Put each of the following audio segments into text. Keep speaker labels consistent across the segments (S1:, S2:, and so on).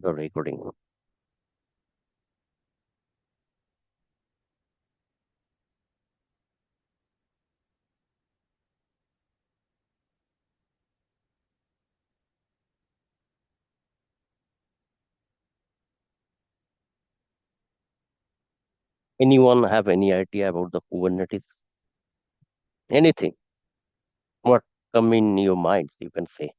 S1: the recording. Anyone have any idea about the Kubernetes? Anything? What come in your minds? You can say.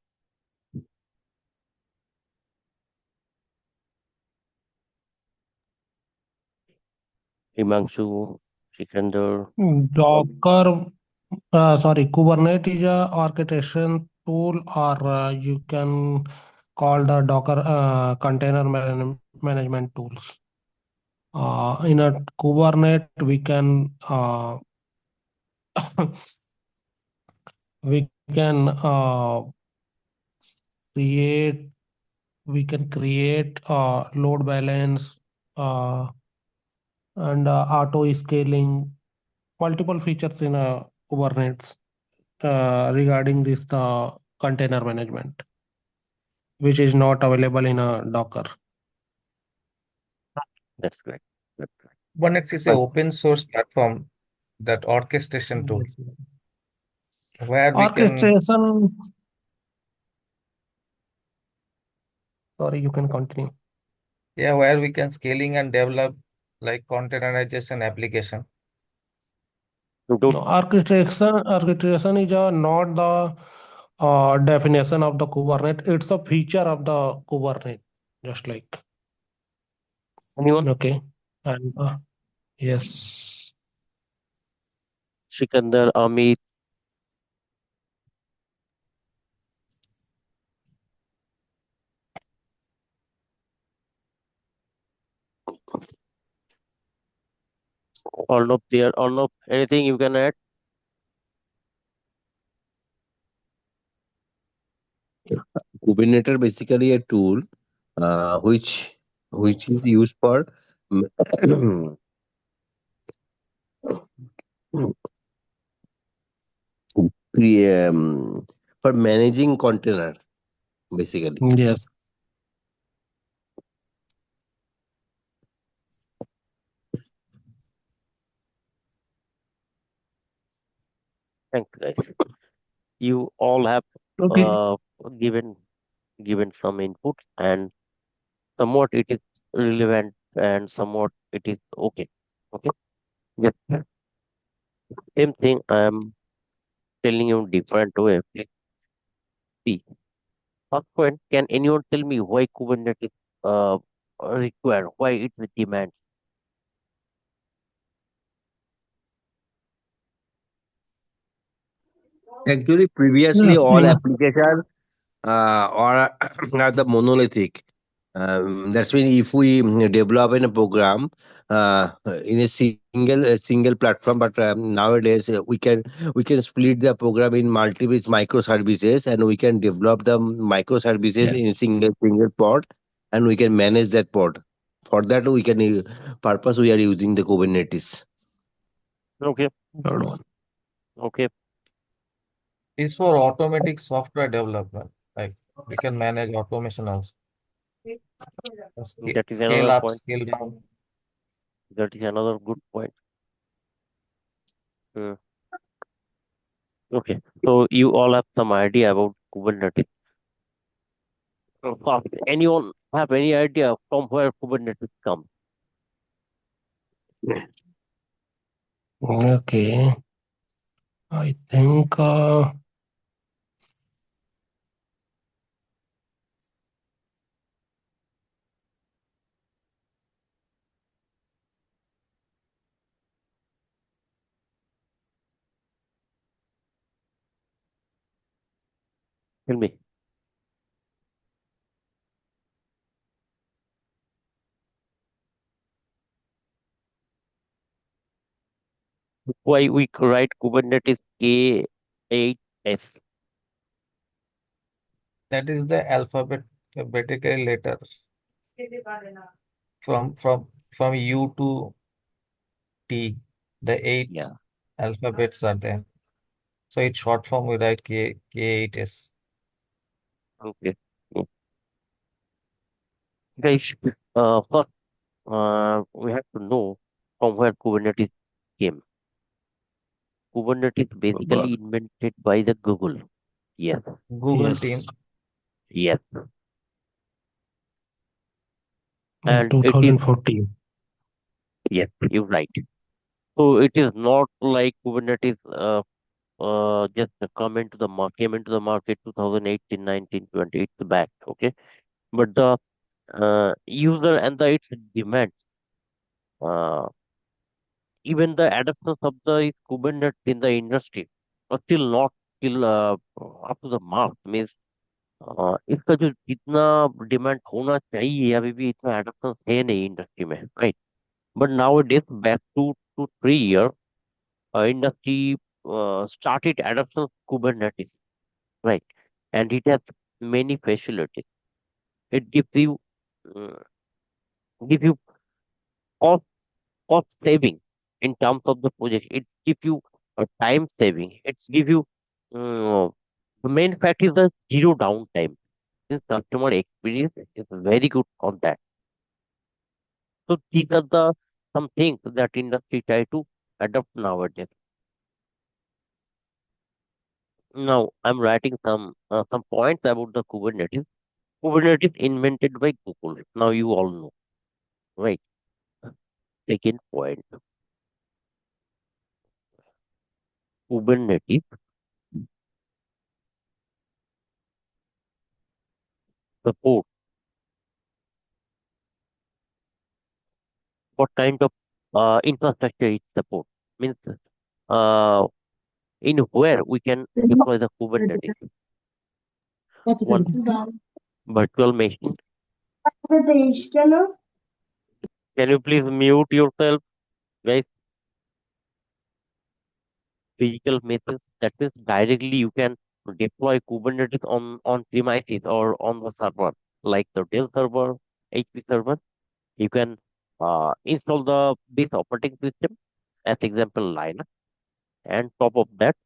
S1: Himanshu, Sikandar, all
S2: Kubernetes is a orchestration tool, or you can call the Docker management tools. In a Kubernetes, we can create create load balance uh, and auto scaling, multiple features in Kubernetes regarding this container management, which is not available in a Docker.
S1: that's great. That's great.
S3: Kubernetes is an
S1: But
S3: open source platform, that orchestration tool,
S2: Yes.
S3: where we can,
S2: Orchestration, sorry, you can continue.
S3: where we can scaling and develop like containerization application.
S1: don't
S2: No, orchestration is not the definition of the Kubernetes. It's a feature of the Kubernetes, just like
S1: anyone?
S2: okay. And yes,
S1: Sikandar, Amit, all of there, all of anything you can add?
S4: Kubernetes basically a tool which is used for for managing container basically.
S2: yes.
S1: Thank you, guys. You all have
S2: Okay.
S1: uh, given given some input, and somewhat it is relevant, and somewhat it is okay. Okay. Yes. Same thing. I am telling you different way. Please see. First point, can anyone tell me why Kubernetes uh, require, why it demands?
S4: Actually, previously
S2: Yes.
S4: all applications are are the monolithic. That's mean if we develop in a program in a single platform, but nowadays we can split the program in multiple microservices, and we can develop the microservices in a
S2: Yes.
S4: single pod, and we can manage that pod. For that, we can purpose we are using the Kubernetes.
S1: Okay.
S2: Third one.
S1: Okay.
S3: Is for automatic software development. Like we can manage automation also.
S1: That is
S3: Scale
S1: another
S3: up,
S1: point.
S3: scale down.
S1: That is another good point. Hmm. Okay. So you all have some idea about Kubernetes. So first, anyone have any idea from where Kubernetes comes?
S2: Okay. I think
S1: Tell me. Why we write Kubernetes K8S?
S3: That is the alphabetical letter from from from U to T. The eight
S1: Yeah.
S3: alphabets are there. So it's short form we write K8S.
S1: Okay. Mm. Guys, first, we have to know from where Kubernetes came. Kubernetes
S2: But
S1: basically invented by the Google. Yes,
S3: Google
S2: yes,
S3: team.
S1: yes,
S2: in
S1: and it is
S2: 2014.
S1: yes, you're right. So it is not like Kubernetes just came into the market 2018, 19, 20. It's back, okay. But the user and the its demand, uh, even the adoptions of the Kubernetes in the industry are still not still up to the mark. Means इसका जो जितना demand होना चाहिए अभी भी इतना एडopशन है नहीं इंडस्ट्री में, right. But now it is back to 3 year industry started adoption of Kubernetes, right, and it has many facilities. It uh, gives you cost cost saving in terms of the project. It gives you a time saving. It's give you uh, the main fact is the zero downtime. Since customer experience is very good on that. So these are the some things that industry try to adopt nowadays. Now I'm writing some points about the Kubernetes. Kubernetes invented by Google. Now you all know, right? Second point, Kubernetes support. What kind of infrastructure it support? Means uh, in where we can deploy the Kubernetes. One virtual machine. Can you please mute yourself, guys? Physical methods. That means directly you can deploy Kubernetes on premises or on the server, like the Dell server, HP server. You can install the this operating system, as example Linux, and top of that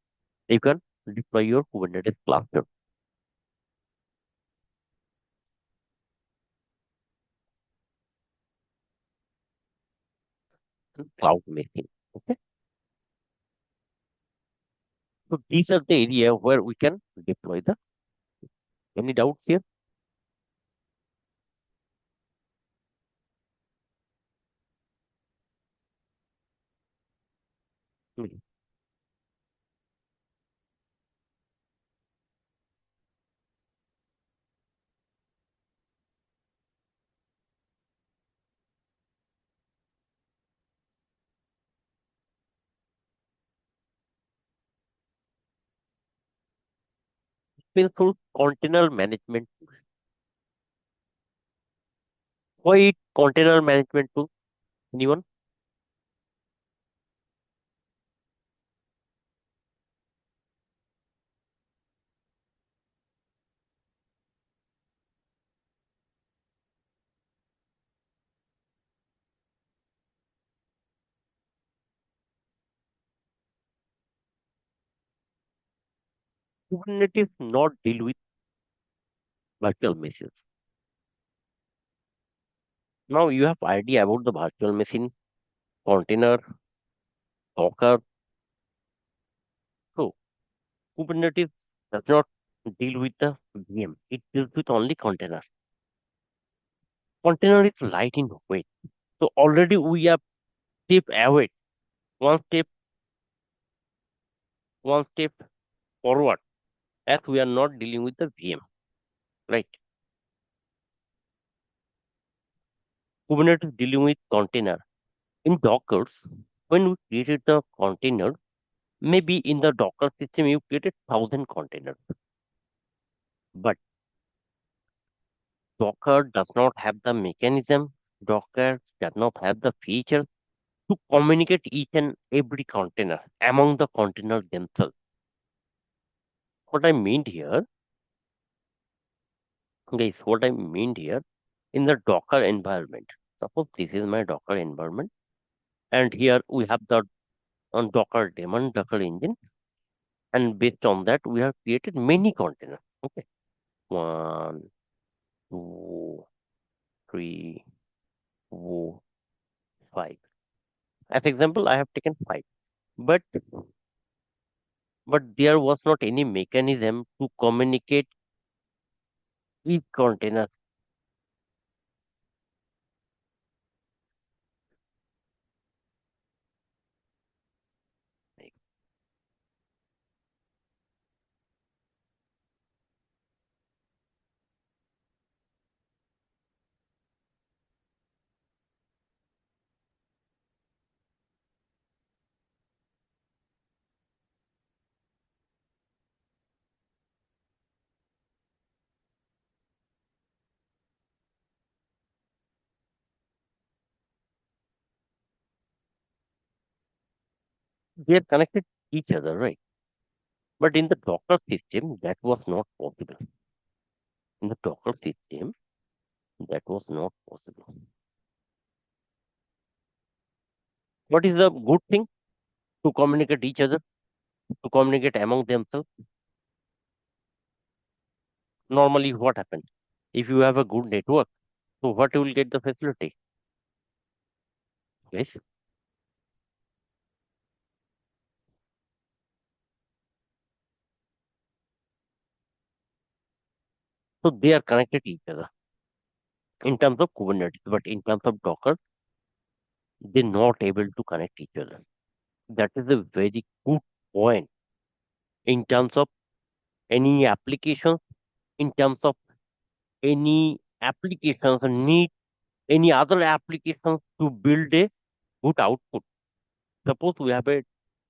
S1: you can deploy your Kubernetes cluster, cloud machine. Okay, so these are the area where we can deploy the. Any doubts here? Hmm. Skillful container management. Why container management tool? Anyone? Kubernetes not deal with virtual machines. Now you have idea about the virtual machine, container, Docker. So Kubernetes does not deal with the VM. It deals with only container. Container is light in weight. So already we are step away, one step, one step forward, as we are not dealing with the VM, right? Kubernetes dealing with container. In Dockers, when we created the container, maybe in the Docker system you created 1,000 containers, but Docker does not have the mechanism. Docker does not have the feature to communicate each and every container among the containers themselves. What I mean here, guys, what I mean here, in the Docker environment, suppose this is my Docker environment, and here we have the Docker daemon, Docker engine, and based on that, we have created many containers. Okay, one, two. 3, 4, 5. As example, I have taken 5. But there was not any mechanism to communicate each container. They are connected to each other, right? But in the Docker system, that was not possible. In the Docker system, that was not possible. What is the good thing to communicate each other, to communicate among themselves? Normally, what happens? If you have a good network, so what you will get the facility? Yes. So they are connected to each other in terms of Kubernetes, but in terms of Docker, they're not able to connect each other. That is a very good point in terms of any applications, in terms of any applications need any other applications to build a good output. Suppose we have a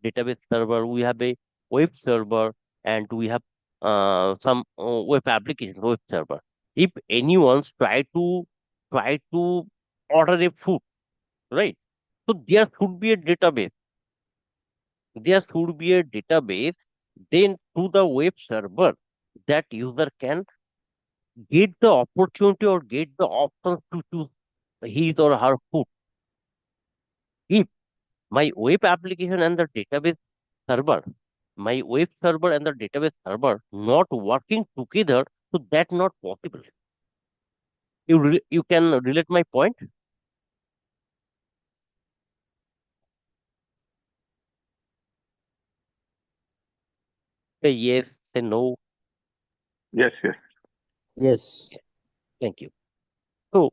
S1: database server, we have a web server, and we have web application, web server. If anyone's try to order a food, right? So there should be a database. There should be a database. Then through the web server, that user can get the opportunity or get the options to choose his or her food. If my web application and the database server, my web server and the database server not working together, so that's not possible. You can relate my point. Say yes, say no.
S5: Yes, yes.
S4: Yes.
S1: Thank you. So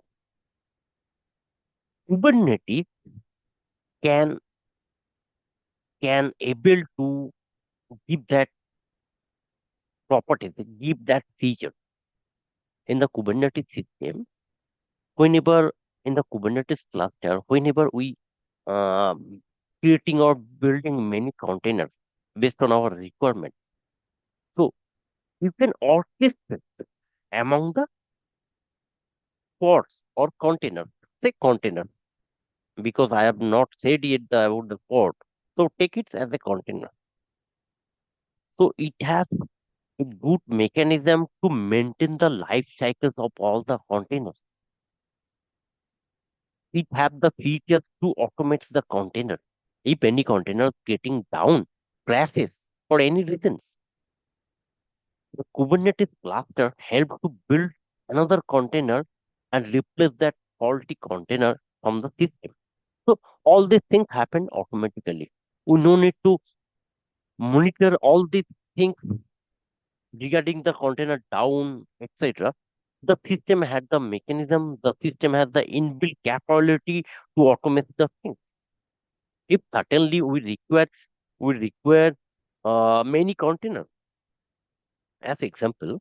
S1: Kubernetes can able to give that property, give that feature in the Kubernetes system. Whenever in the Kubernetes cluster, whenever we creating or building many containers based on our requirement, so you can orchestrate among the pods or containers. Say container because I have not said yet about the pod. So take it as a container. So it has a good mechanism to maintain the life cycles of all the containers. It have the features to automate the container. If any container is getting down, crashes for any reasons, the Kubernetes cluster helps to build another container and replace that faulty container from the system. So all these things happen automatically. We no need to monitor all these things regarding the container down, etc. The system had the mechanism, the system has the inbuilt capability to automate the thing. If certainly we require many containers. As example,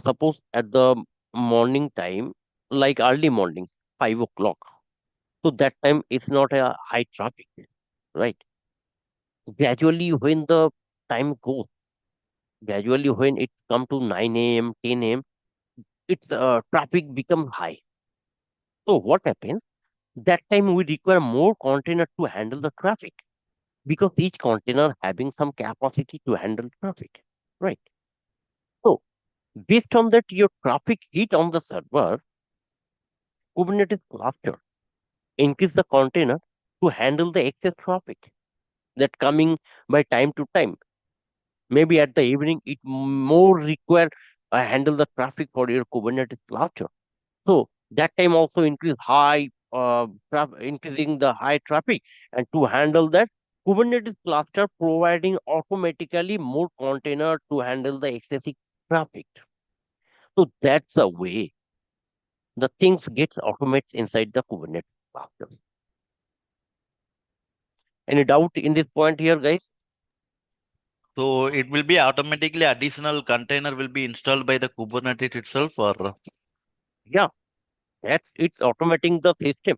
S1: suppose at the morning time, like early morning, 5 o'clock. So that time it's not a high traffic, right? Gradually, when the time goes, gradually when it come to 9 a.m., 10 a.m., its traffic become high. So what happens? That time we require more container to handle the traffic because each container having some capacity to handle traffic, right? So based on that, your traffic hit on the server, Kubernetes cluster increase the container to handle the excess traffic that coming by time to time. Maybe at the evening, it more require handle the traffic for your Kubernetes cluster. So That time also increase increasing the high traffic. And to handle that, Kubernetes cluster providing automatically more container to handle the excessive traffic. So that's a way the things gets automated inside the Kubernetes cluster. Any doubt in this point here, guys?
S6: So it will be automatically additional container will be installed by the Kubernetes itself, or
S1: Yeah, that's it's automating the system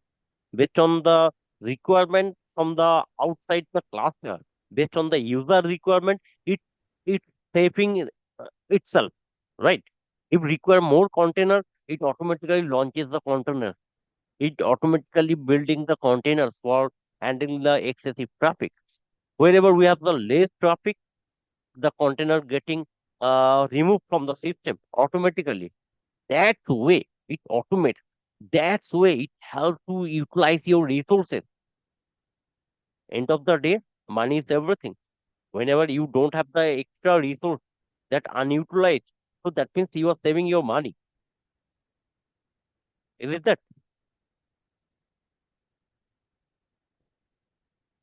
S1: based on the requirement from the outside the cluster. Based on the user requirement, it's shaping itself, right? If require more container, it automatically launches the container. It automatically building the containers for handling the excessive traffic. Wherever we have the less traffic, the container getting removed from the system automatically. That's way it automates. That's way it helps to utilize your resources. End of the day, money is everything. Whenever you don't have the extra resource that unutilized, so that means you are saving your money. Is it that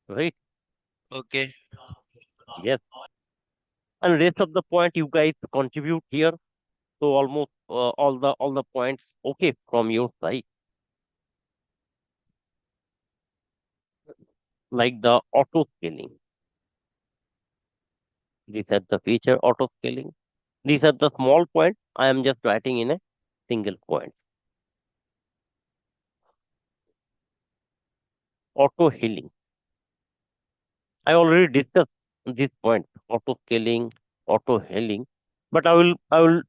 S1: right?
S6: okay.
S1: Yes. And rest of the point you guys contribute here. So almost all the points okay from your side, like the auto scaling. These are the feature auto scaling. These are the small point. I am just writing in a single point. Auto healing. I already discussed this point. Auto scaling, auto healing. But I will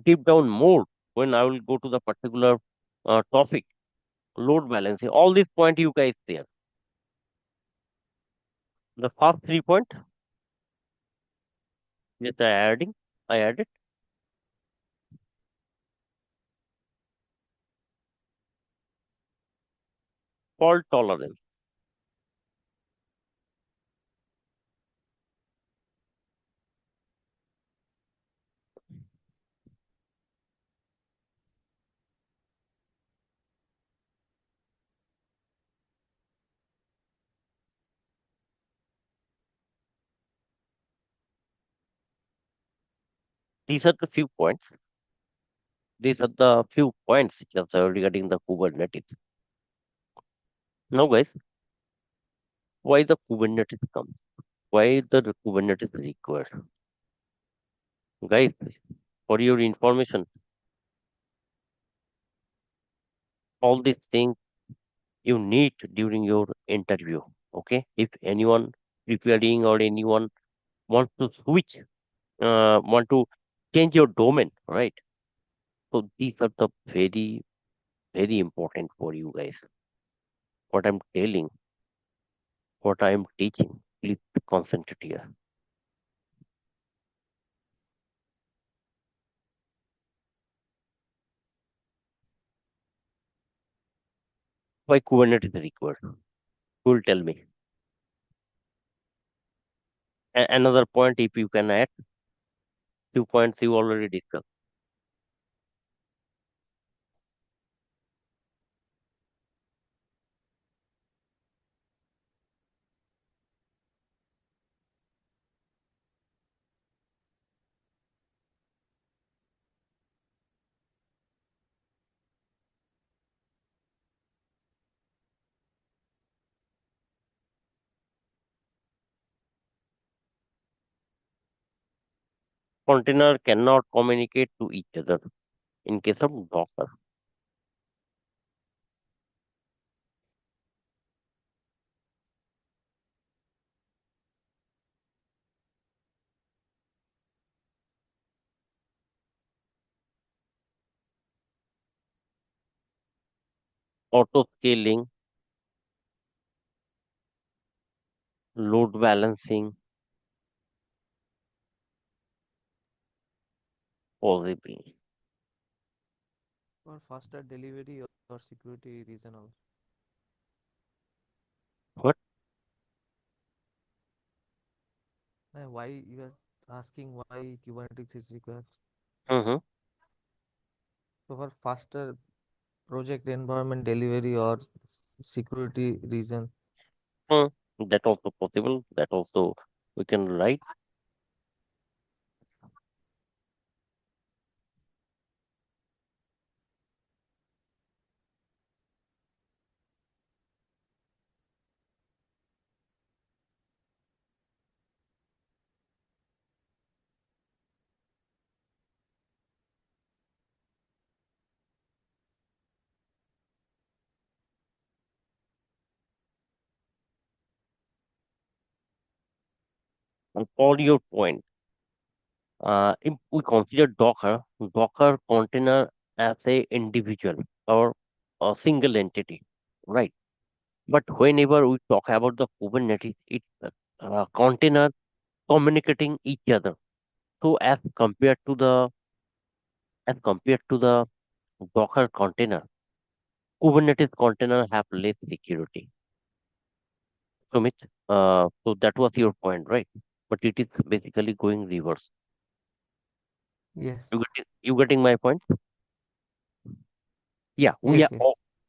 S1: deep down more when I will go to the particular topic. Load balancing. All these point you guys there. The first 3 point. Just I added fault tolerance. These are the few points. These are the few points just regarding the Kubernetes. Now, guys, why the Kubernetes comes? Why the Kubernetes required? Guys, for your information, all these things you need during your interview. Okay, if anyone preparing or anyone wants to switch, want to change your domain, right? So these are the very important for you guys. What I'm telling, what I'm teaching, please concentrate here. Why Kubernetes is required? Who will tell me? Another point, if you can add, 2 points you already discussed. Container cannot communicate to each other in case of Docker. Auto scaling, load balancing, possibly.
S3: For faster delivery or security reason also.
S1: What?
S3: Why you are asking why Kubernetes is required?
S1: Mm-hmm.
S3: So for faster project environment delivery or security reason.
S1: Hmm, that also possible. That also we can write. And for your point, if we consider Docker container as a individual or a single entity, right? But whenever we talk about the Kubernetes, it's a container communicating each other. So as compared to the Docker container, Kubernetes container have less security. Sumit, so that was your point, right? But it is basically going reverse.
S3: Yes.
S1: You getting my point? Yeah,
S3: Yes,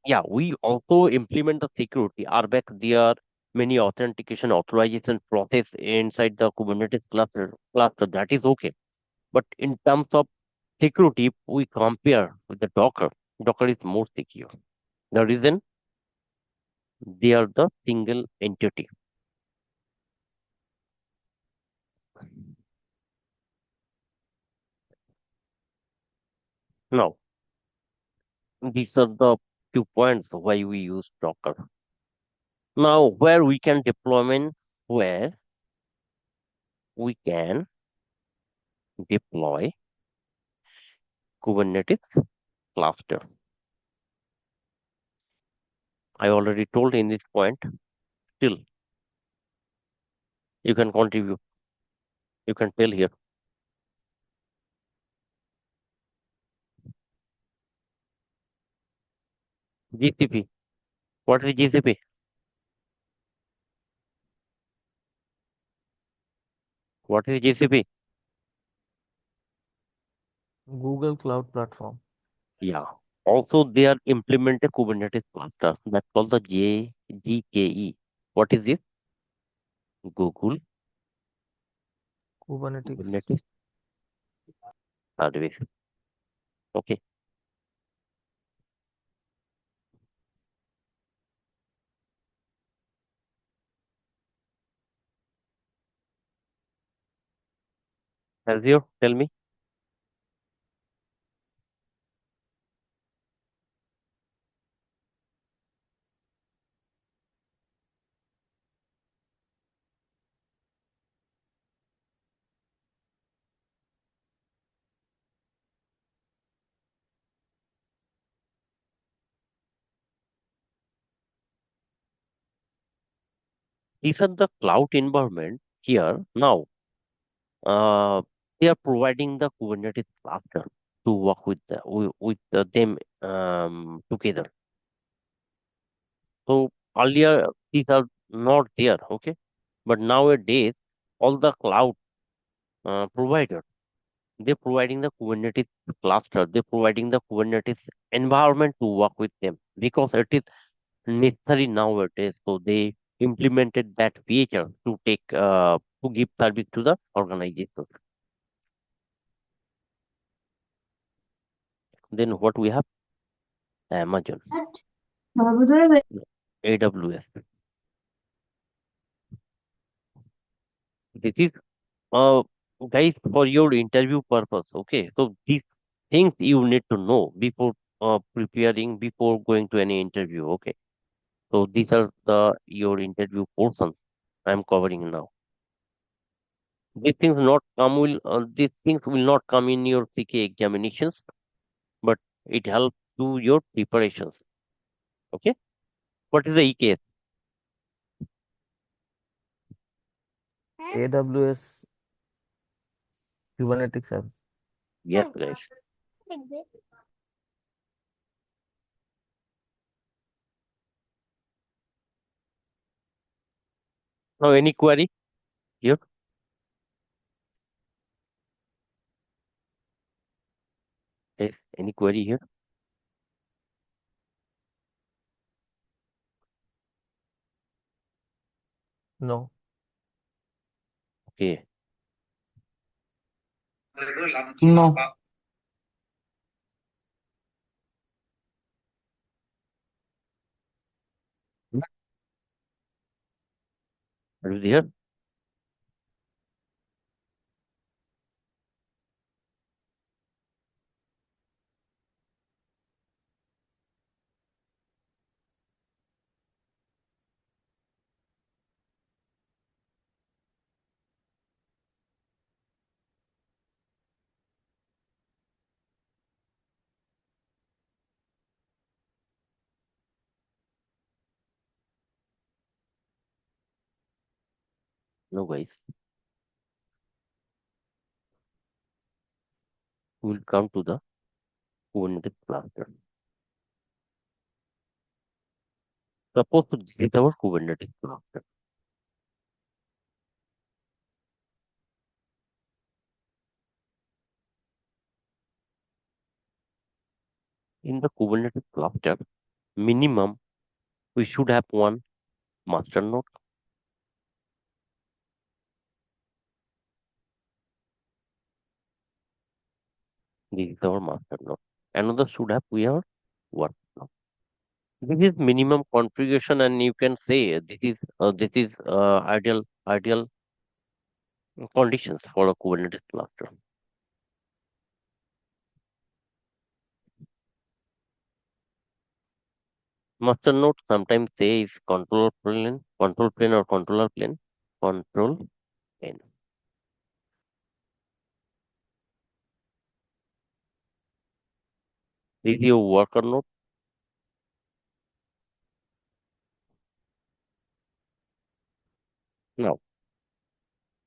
S3: yes.
S1: we also implement the security. RBAC, there are many authentication authorization process inside the Kubernetes cluster. That is okay. But in terms of security, if we compare with the Docker is more secure. The reason they are the single entity. Now, these are the 2 points why we use Docker. Now, where we can deployment, where we can deploy Kubernetes cluster. I already told in this point. Still, you can contribute. You can tell here. GCP. What is GCP? What is GCP?
S3: Google Cloud Platform.
S1: Yeah. Also, they are implemented Kubernetes cluster. That's called the GKE. What is this? Google
S3: Kubernetes.
S1: Kubernetes service. Okay. Azure, tell me. These are the cloud environment here. Now, uh, they are providing the Kubernetes cluster to work with them together. So earlier these are not there, okay? But nowadays all the cloud providers they're providing the Kubernetes cluster, they're providing the Kubernetes environment to work with them because it is necessary nowadays. So they implemented that feature to give service to the organization. Then what we have? Amazon, AWS. This is uh guys for your interview purpose. Okay, so these things you need to know before preparing, before going to any interview. Okay, so these are the your interview portions I'm covering now. These things will not come in your CK examinations, but it helps to your preparations. Okay, what is the EKS?
S3: AWS Kubernetes Service.
S1: Yes, guys. Now any query here? Yes, any query here?
S3: No.
S1: Okay.
S3: No.
S1: Are you there? No, guys. We'll come to the Kubernetes cluster. Suppose this is our Kubernetes cluster. In the Kubernetes cluster, minimum we should have one master node. This is our master node. Another should have we have workflow. This is minimum configuration, and you can say this is ideal conditions for a Kubernetes cluster. Master node sometimes say is control plane or controller plane, control plane. This is your worker node. Now,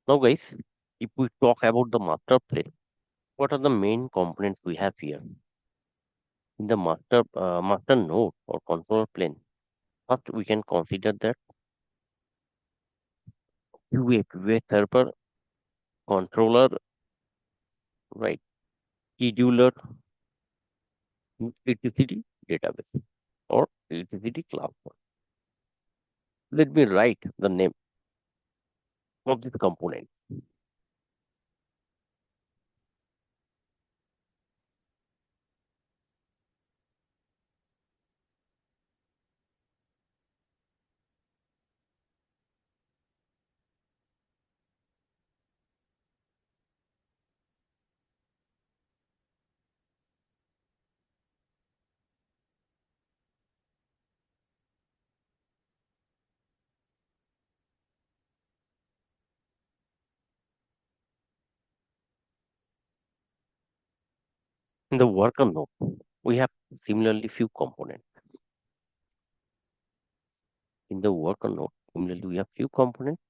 S1: now guys, if we talk about the master plane, what are the main components we have here? In the master node or controller plane, first we can consider that QA server, controller, right, scheduler, etcd database or etcd cloud. Let me write the name of this component. In the worker node, we have similarly few components. In the worker node, similarly we have few components.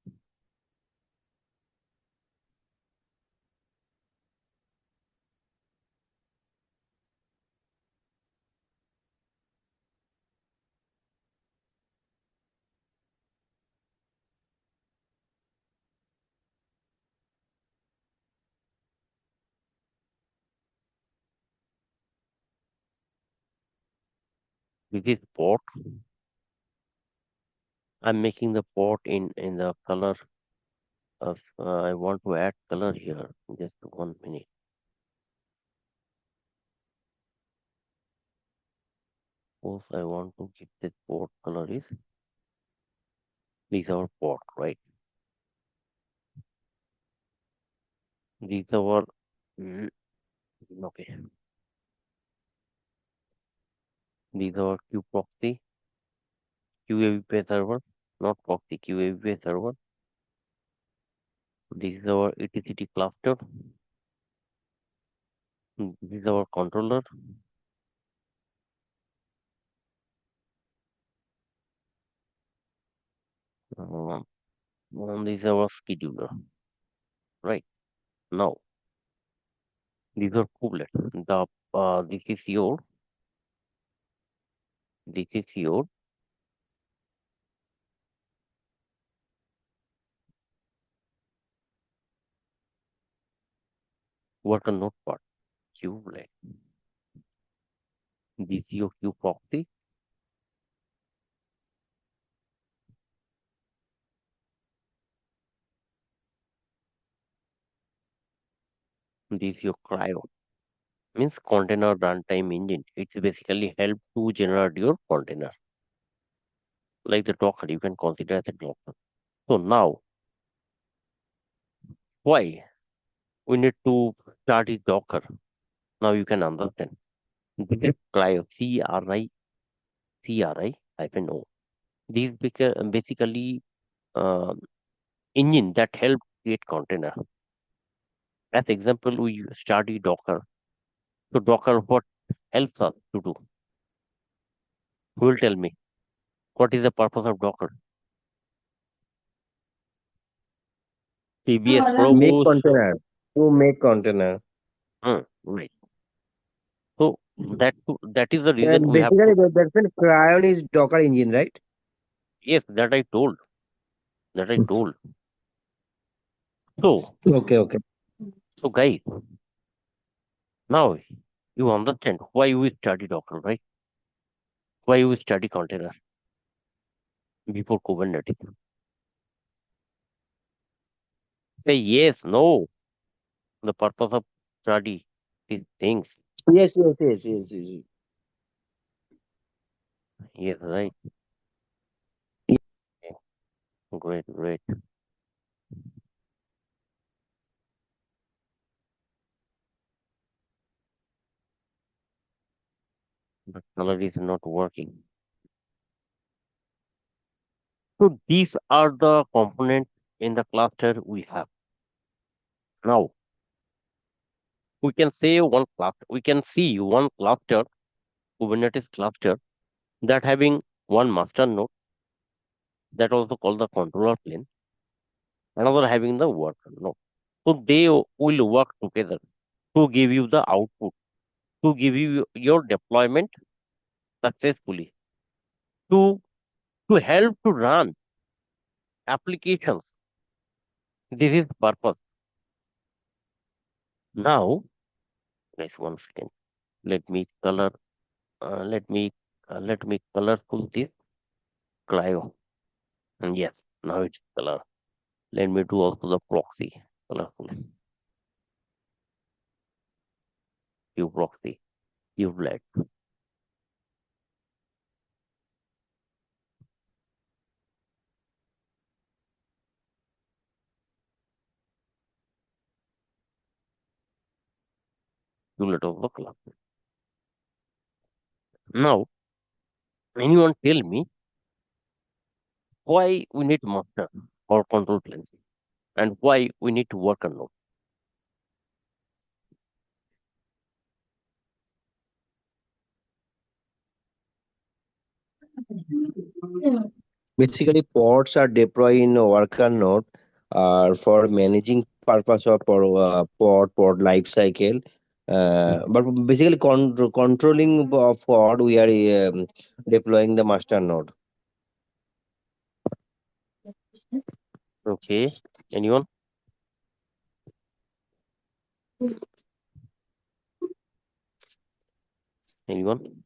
S1: This is port. I'm making the port in the color of I want to add color here. Just 1 minute. Suppose I want to keep this port color is this our port, right? These our mm, okay. These are Q proxy, QAVPA server, not proxy, QAVPA server. This is our etcd cluster. This is our controller. And this is our scheduler. Right now, these are kubelet. The this is your worker node part. Kubelet. This is your Q proxy. This your CRYO means container runtime engine. It's basically help to generate your container like the Docker. You can consider as a Docker. So now, why we need to start with Docker? Now you can understand. This is CRYO, CRI-hyphen-O. This basically engine that help create container. As example, we study Docker. So Docker, what helps us to do? Who will tell me what is the purpose of Docker? CBS
S4: Make
S1: Provost.
S4: container. To make container.
S1: Right. So that is the reason
S4: And
S1: we have
S4: basically,
S1: to.
S4: that's when Cryon is Docker engine, right?
S1: Yes, that I told. That I told. So
S4: Okay, okay.
S1: so guys, now you understand why we study Docker, right? Why we study container before Kubernetes. Say yes, no. The purpose of study these things.
S4: Yes, yes, yes, yes, yes.
S1: Yes, right. Okay. Great, great. But color is not working. So these are the components in the cluster we have. Now we can say one cluster. We can see one cluster, Kubernetes cluster, that having one master node that also called the controller plane, another having the worker node. So they will work together to give you the output, to give you your deployment successfully, to help to run applications. This is purpose. Now, guys, one second. Let me color. Let me colorful this cryo. And yes, now it's color. Let me do also the proxy colorful. Hue proxy. Hue black. Hue let of the color. Now, anyone tell me why we need master or control plane and why we need to work on node?
S4: Basically, pods are deployed in a worker node for managing purpose of pod life cycle. But basically, controlling of pod, we are deploying the master node.
S1: Okay. Anyone? Anyone?